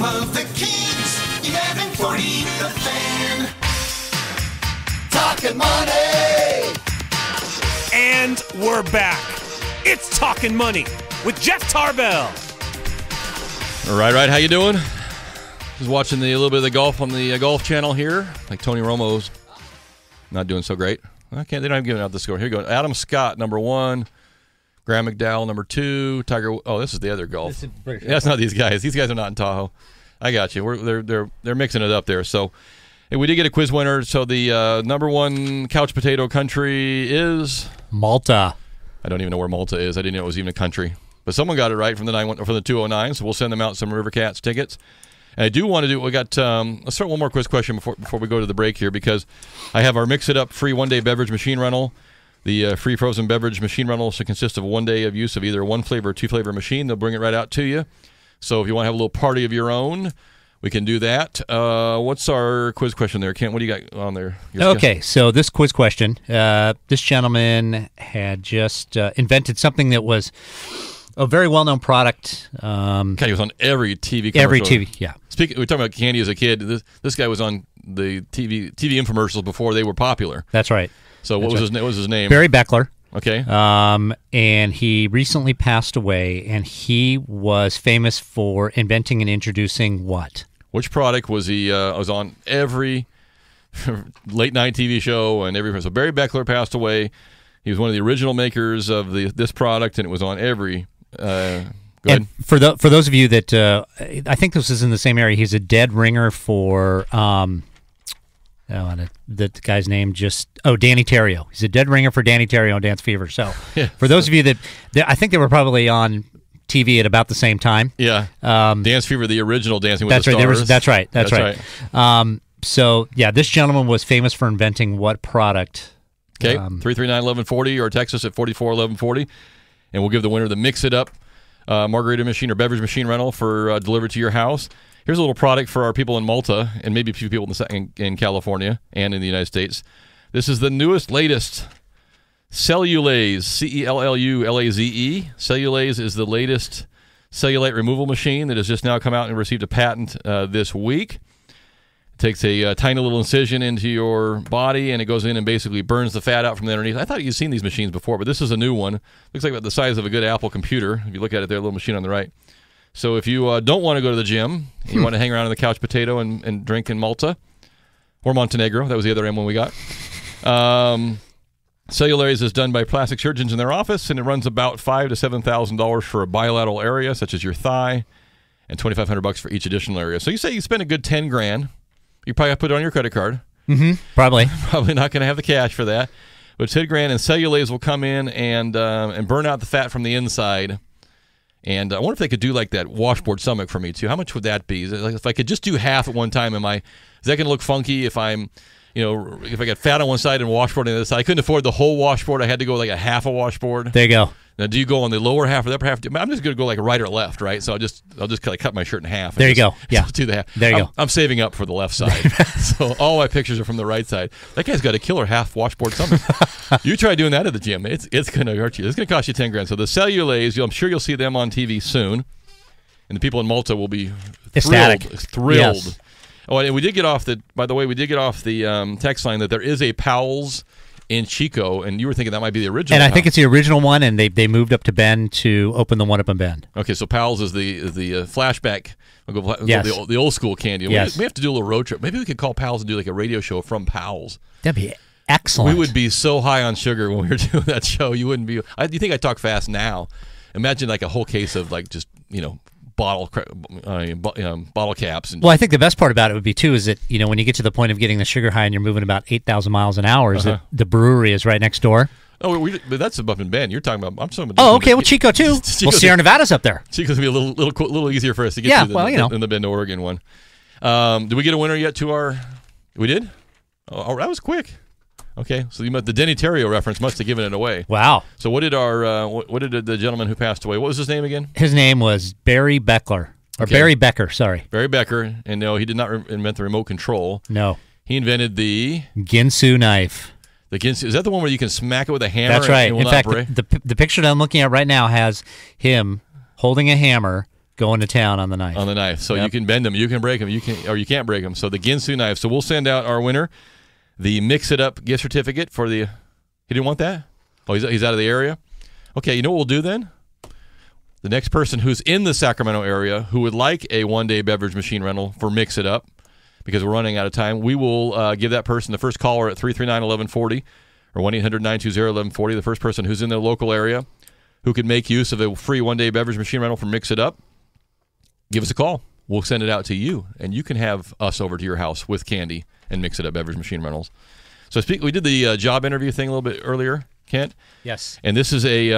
of the Kings, 1140 The Fan. Talkin Money! And we're back. It's Talkin Money with Jeff Tarbell. Right. How you doing? Just watching a little bit of the golf on the Golf Channel here. Like Tony Romo's not doing so great. They don't have given out the score. Here you go. Adam Scott, number 1. Graham McDowell, number 2. Tiger. Oh, this is the other golf. That's not these guys. These guys are not in Tahoe. I got you. They're mixing it up there. So we did get a quiz winner. So the number 1 couch potato country is Malta. I don't even know where Malta is. I didn't know it was even a country. But someone got it right from the 209. So we'll send them out some River Cats tickets. And I do want to do. We got. Let's start one more quiz question before we go to the break here, because I have our Mix It Up free 1-day beverage machine rental. The free frozen beverage machine rental should consist of 1 day of use of either 1 flavor or 2 flavor machine. They'll bring it right out to you. So if you want to have a little party of your own, we can do that. What's our quiz question there, Kent? What do you got on there? Okay, so this quiz question, this gentleman had just invented something that was a very well-known product. God, he was on every TV commercial. Every TV, yeah. We're talking about candy as a kid. This guy was on the TV infomercials before they were popular. That's right. So what was his name? Barry Beckler. Okay. And he recently passed away, and he was famous for inventing and introducing what? Which product was he was on every late-night TV show and every... So Barry Beckler passed away. He was one of the original makers of this product, and it was on every... Go ahead. For those of you that... I think this is in the same area. He's a dead ringer for... the guy's name Danny Terrio. He's a dead ringer for Danny Terrio on Dance Fever. So, yeah. For those of you that I think they were probably on TV at about the same time. Yeah. Dance Fever, the original Dancing with the Stars. That's right. So, yeah, this gentleman was famous for inventing what product? Okay, 339-1140 or text us at 44-1140, and we'll give the winner the Mix It Up margarita machine or beverage machine rental for delivered to your house. Here's a little product for our people in Malta and maybe a few people in California and in the United States. This is the latest Cellulaze, Cellulaze. Cellulaze is the latest cellulite removal machine that has just now come out and received a patent this week. It takes a tiny little incision into your body, and it goes in and basically burns the fat out from underneath. I thought you'd seen these machines before, but this is a new one. Looks like about the size of a good Apple computer. If you look at it there, a little machine on the right. So if you don't want to go to the gym, and you want to hang around on the couch potato and drink in Malta or Montenegro, that was the other M one we got. Cellulaze is done by plastic surgeons in their office, and it runs about $5,000 to $7,000 for a bilateral area, such as your thigh, and $2,500 for each additional area. So you say you spend a good $10,000. You probably have to put it on your credit card. Mm-hmm. Probably not going to have the cash for that. But $10,000, and Cellulaze will come in and burn out the fat from the inside. And I wonder if they could do like that washboard stomach for me too. How much would that be? Is it like if I could just do half at one time, is that going to look funky if I'm, if I got fat on one side and washboard on the other side? I couldn't afford the whole washboard. I had to go like a half a washboard. There you go. Now, do you go on the lower half or the upper half? I'm just going to go like right or left, right? So I'll just like cut my shirt in half. There you go. Yeah. Do the half. There you go. I'm saving up for the left side. So all my pictures are from the right side. That guy's got a killer half washboard stomach. You try doing that at the gym. It's going to hurt you. It's going to cost you $10,000. So the Cellulaze, I'm sure you'll see them on TV soon. And the people in Malta will be thrilled. Yes. Oh, and we did get off the text line that there is a Powell's in Chico, and you were thinking that might be the original. And I think it's the original one, and they moved up to Bend to open the one up in Bend. Okay, so Powell's is the flashback. We'll go yes. the old school candy. Yes. We have to do a little road trip. Maybe we could call Powell's and do like a radio show from Powell's. That'd be excellent. We would be so high on sugar when we were doing that show. You wouldn't be. You think I talk fast now? Imagine like a whole case of like just bottle caps. Well, I think the best part about it would be too is that when you get to the point of getting the sugar high and you're moving about 8,000 miles an hour, is that the brewery is right next door. Oh, but that's up in Bend. You're talking about. I'm talking about. Oh, okay. Well, Chico too. Well, Sierra Nevada's up there. Chico's gonna be a little easier for us to get to than the Bend, Oregon one. Did we get a winner yet to our? We did. Oh, that was quick. Okay, so the Denny Terrio reference must have given it away. Wow. So what did what did the gentleman who passed away? What was his name again? His name was Barry Beckler. Or okay. Barry Becker, sorry. Barry Becker, and no, he did not invent the remote control. No. He invented the... Ginsu knife. The Ginsu, is that the one where you can smack it with a hammer? That's right. And in fact, the picture that I'm looking at right now has him holding a hammer, Going to town on the knife. On the knife. So you can bend them, you can break them, you can't break them. So the Ginsu knife. So we'll send out our winner the Mix It Up gift certificate for the. He didn't want that? Oh, he's out of the area? Okay, you know what we'll do then? The next person who's in the Sacramento area who would like a one-day beverage machine rental for Mix It Up, because we're running out of time, we will give that person, the first caller at 339-1140 or 1-800-920-1140, the first person who's in their local area who could make use of a free one-day beverage machine rental for Mix It Up, give us a call. We'll send it out to you, and you can have us over to your house with candy and Mix It Up beverage machine rentals. So we did the job interview thing a little bit earlier, Kent. Yes. And this is a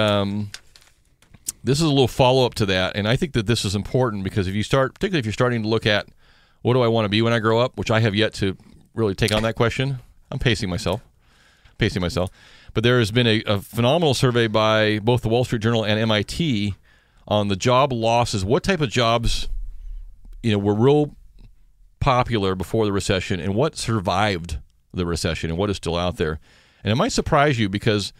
little follow-up to that, and I think that this is important because particularly if you're starting to look at what do I want to be when I grow up, which I have yet to really take on that question. I'm pacing myself. But there has been a phenomenal survey by both the Wall Street Journal and MIT on the job losses. What type of jobs, were real popular before the recession, and what survived the recession, and what is still out there. And it might surprise you because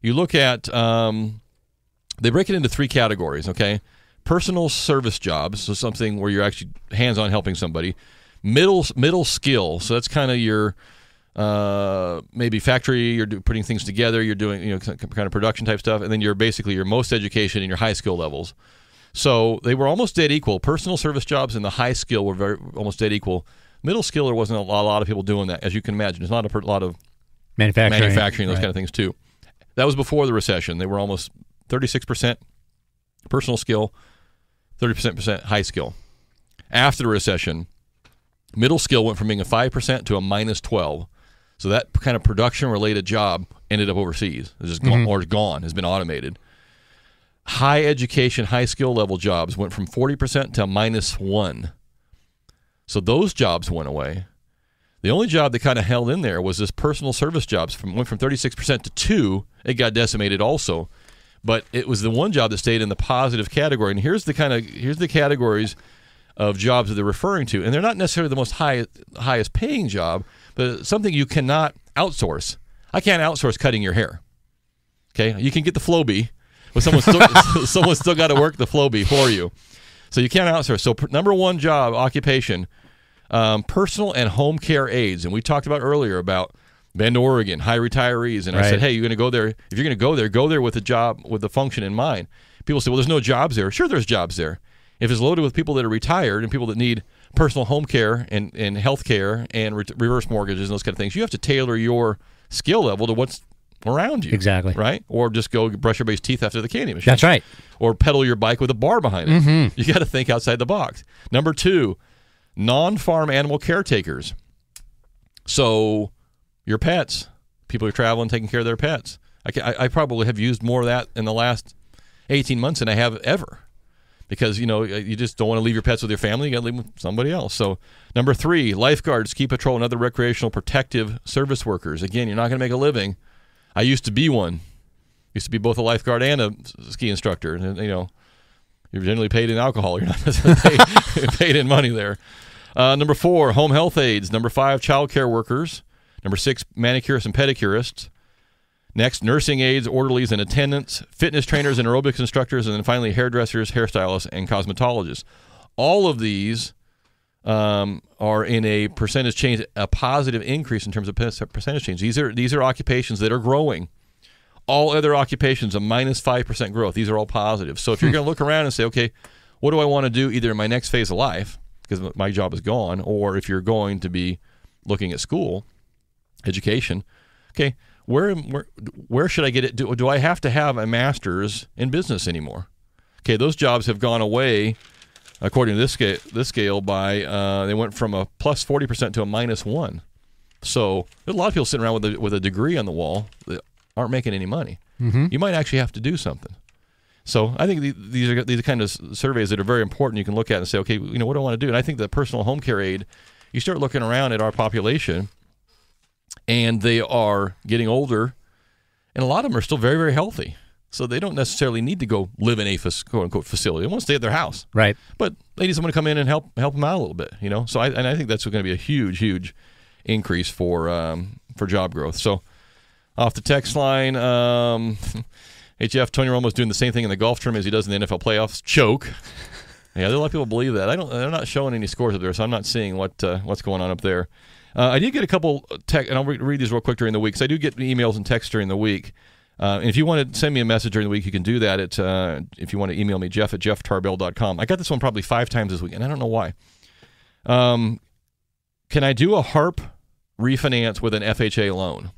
you look at they break it into three categories. Okay, personal service jobs, so something where you're actually hands-on helping somebody. Middle skill, so that's kind of your maybe factory, you're putting things together, you're doing kind of production type stuff, and then you're basically your most education and your high skill levels. So they were almost dead equal. Personal service jobs and the high skill were almost dead equal. Middle skill, there wasn't a lot of people doing that, as you can imagine. There's not a lot of manufacturing, those kind of things too. That was before the recession. They were almost 36% personal skill, 30% high skill. After the recession, middle skill went from being a 5% to a -12%. So that kind of production-related job ended up overseas. It's just gone, or gone, has been automated. High education, high skill level jobs went from 40% to -1%. So those jobs went away. The only job that kind of held in there was this personal service jobs. Went from 36% to 2%. It got decimated also. But it was the one job that stayed in the positive category. And here's the categories of jobs that they're referring to. And they're not necessarily the most highest paying job, but something you cannot outsource. I can't outsource cutting your hair. Okay? You can get the Flowbee, but someone's still got to work the Flowbee for you. So you can't outsource. So number one job, occupation, personal and home care aides. And we talked about earlier about Bend, Oregon, high retirees. And I said, hey, you're going to go there. If you're going to go there with a job, with the function in mind. People say, well, there's no jobs there. Sure, there's jobs there. If it's loaded with people that are retired and people that need personal home care and health care and reverse mortgages and those kind of things, you have to tailor your skill level to what's around you. Exactly. Right? Or just go brush everybody's teeth after the candy machine. That's right. Or pedal your bike with a bar behind it. You got to think outside the box. Number two, non-farm animal caretakers. So your pets, people are traveling, taking care of their pets. I probably have used more of that in the last 18 months than I have ever. Because, you just don't want to leave your pets with your family. You got to leave them with somebody else. So, number three, lifeguards, ski patrol, and other recreational protective service workers. Again, you're not going to make a living. I used to be one. Used to be both a lifeguard and a ski instructor. And, you're generally paid in alcohol. You're not necessarily paid in money there. Number four, home health aides. Number five, child care workers. Number six, manicurists and pedicurists. Next, nursing aides, orderlies, and attendants, fitness trainers and aerobics instructors, and then finally hairdressers, hairstylists, and cosmetologists. All of these are in a percentage change, a positive increase in terms of percentage change. These are occupations that are growing. All other occupations, a -5% growth. These are all positive. So if you're going to look around and say, okay, what do I want to do either in my next phase of life, because my job is gone, or if you're going to be looking at school, education, okay, where should I get it? Do I have to have a master's in business anymore? Okay, those jobs have gone away, according to this scale, by they went from a plus 40% to a -1%. So there's a lot of people sitting around with a degree on the wall that aren't making any money. You might actually have to do something. So I think these are kind of surveys that are very important. You can look at and say, okay, what do I want to do? And I think the personal home care aide, you start looking around at our population, and they are getting older, and a lot of them are still very, very healthy. So they don't necessarily need to go live in a quote-unquote facility. They want to stay at their house. Right. But they need someone to come in and help them out a little bit, So I think that's going to be a huge, huge increase for job growth. So off the text line, hey, Jeff, Tony Romo's doing the same thing in the golf tournament as he does in the NFL playoffs. Choke. Yeah, there are a lot of people believe that. They're not showing any scores up there, so I'm not seeing what's going on up there. I did get a couple and I'll read these real quick during the week. So I do get emails and texts during the week. And if you want to send me a message during the week, you can do that. If you want to email me, jeff@jefftarbell.com. I got this one probably 5 times this week, and I don't know why. Can I do a HARP refinance with an FHA loan?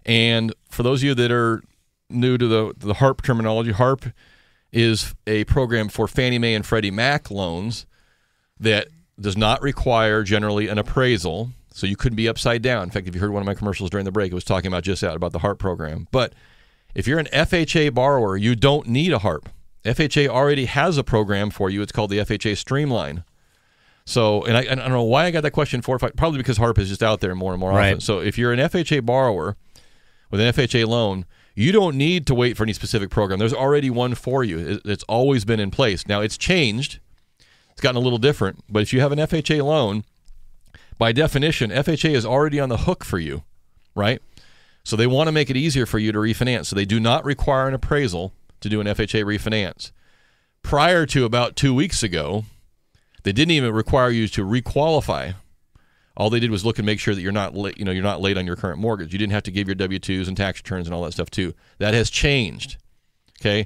And for those of you that are new to the HARP terminology, HARP is a program for Fannie Mae and Freddie Mac loans that does not require generally an appraisal, so you couldn't be upside down. In fact, if you heard one of my commercials during the break, it was talking about just that, about the HARP program. But if you're an FHA borrower, you don't need a HARP. FHA already has a program for you. It's called the FHA Streamline. So, and I don't know why I got that question 4 or 5, probably because HARP is just out there more and more often. So if you're an FHA borrower with an FHA loan, you don't need to wait for any specific program. There's already one for you. It's always been in place. Now, it's changed. It's gotten a little different. But if you have an FHA loan, by definition, FHA is already on the hook for you, right? So they want to make it easier for you to refinance. So they do not require an appraisal to do an FHA refinance. Prior to about 2 weeks ago, they didn't even require you to requalify. All they did was look and make sure that you're not late, you're not late on your current mortgage. You didn't have to give your W-2s and tax returns and all that stuff too. That has changed. Okay?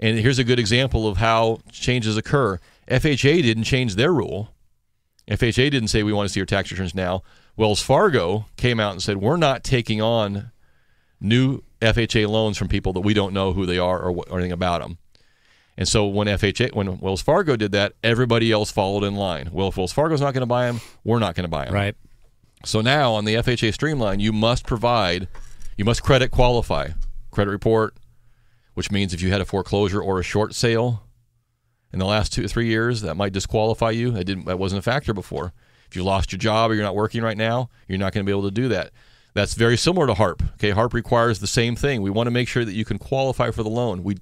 And here's a good example of how changes occur. FHA didn't change their rule. FHA didn't say we want to see your tax returns now. Wells Fargo came out and said we're not taking on new FHA loans from people that we don't know who they are or anything about them. And so when Wells Fargo did that, everybody else followed in line. Well, if Wells Fargo's not going to buy them, we're not going to buy them. Right. So now on the FHA Streamline, you must credit qualify. Credit report, which means if you had a foreclosure or a short sale in the last 2 or 3 years, that might disqualify you. That wasn't a factor before. If you lost your job or you're not working right now, you're not going to be able to do that. That's very similar to HARP. Okay, HARP requires the same thing. We want to make sure that you can qualify for the loan. We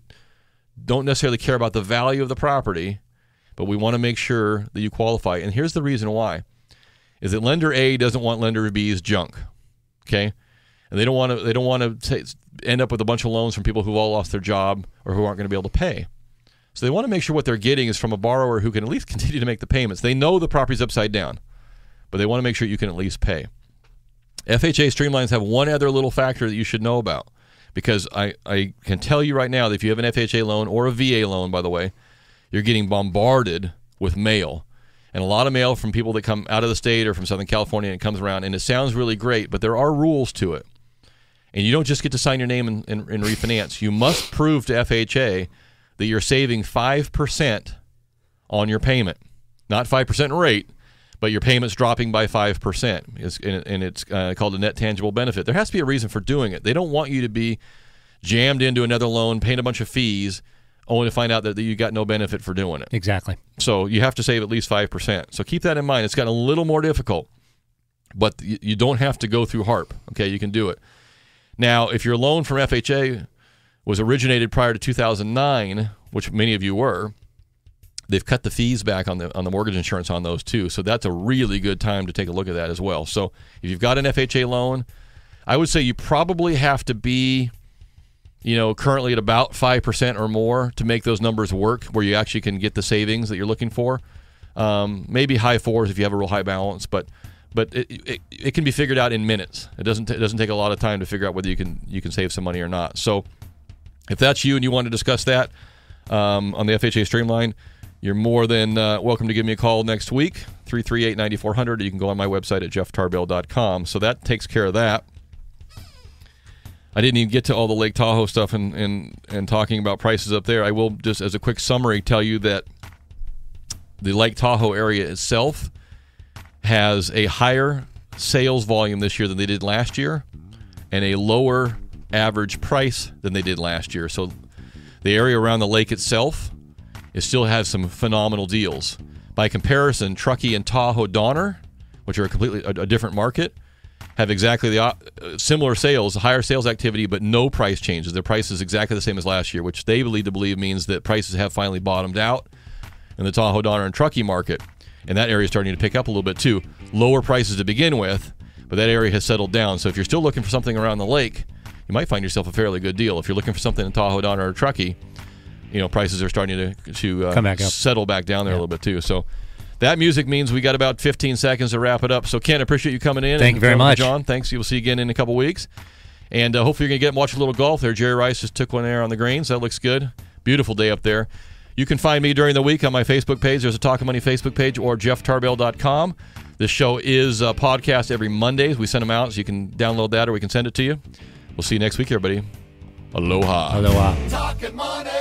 don't necessarily care about the value of the property, but we want to make sure that you qualify. And here's the reason why, is that lender A doesn't want lender B's junk, okay? And they don't want to end up with a bunch of loans from people who've all lost their job or who aren't going to be able to pay. So they want to make sure what they're getting is from a borrower who can at least continue to make the payments. They know the property's upside down, but they want to make sure you can at least pay. FHA Streamlines have one other little factor that you should know about. Because I can tell you right now that if you have an FHA loan or a VA loan, by the way, you're getting bombarded with mail. And a lot of mail from people that come out of the state or from Southern California, and it comes around. And it sounds really great, but there are rules to it. And you don't just get to sign your name and refinance. You must prove to FHA that you're saving 5% on your payment. Not 5% rate, but your payment's dropping by 5%, and it's called a net tangible benefit. There has to be a reason for doing it. They don't want you to be jammed into another loan, paying a bunch of fees, only to find out that you got no benefit for doing it. Exactly. So you have to save at least 5%. So keep that in mind. It's gotten a little more difficult, but you don't have to go through HARP. Okay, you can do it. Now, if your loan from FHA was originated prior to 2009, which many of you were, they've cut the fees back on the mortgage insurance on those too. So that's a really good time to take a look at that as well. So if you've got an FHA loan, I would say you probably have to be, currently at about 5% or more to make those numbers work where you actually can get the savings that you're looking for. Maybe high 4s if you have a real high balance, but it can be figured out in minutes. It doesn't take a lot of time to figure out whether you can save some money or not. So if that's you and you want to discuss that on the FHA Streamline, you're more than welcome to give me a call next week, 338-9400. You can go on my website at jefftarbell.com. So that takes care of that. I didn't even get to all the Lake Tahoe stuff and talking about prices up there. I will just, as a quick summary, tell you that the Lake Tahoe area itself has a higher sales volume this year than they did last year and a lower average price than they did last year. So the area around the lake itself, it still has some phenomenal deals. By comparison, Truckee and Tahoe Donner, which are a different market, have exactly the similar sales, higher sales activity, but no price changes. Their price is exactly the same as last year, which they believe means that prices have finally bottomed out in the Tahoe Donner and Truckee market. And that area is starting to pick up a little bit too. Lower prices to begin with, but that area has settled down. So if you're still looking for something around the lake, you might find yourself a fairly good deal. If you're looking for something in Tahoe Donner or Truckee, prices are starting to come back up, settle back down there a little bit too. So that music means we got about 15 seconds to wrap it up. So Ken, I appreciate you coming in. Thank you very much, John. Thanks. We'll see you again in a couple weeks, and hopefully you're gonna get and watch a little golf there. Jerry Rice just took one there on the greens. That looks good. Beautiful day up there. You can find me during the week on my Facebook page. There's a Talkin Money Facebook page, or JeffTarbell.com. This show is a podcast every Mondays. We send them out, so you can download that or we can send it to you. We'll see you next week, everybody. Aloha. Aloha. Talkin' Money.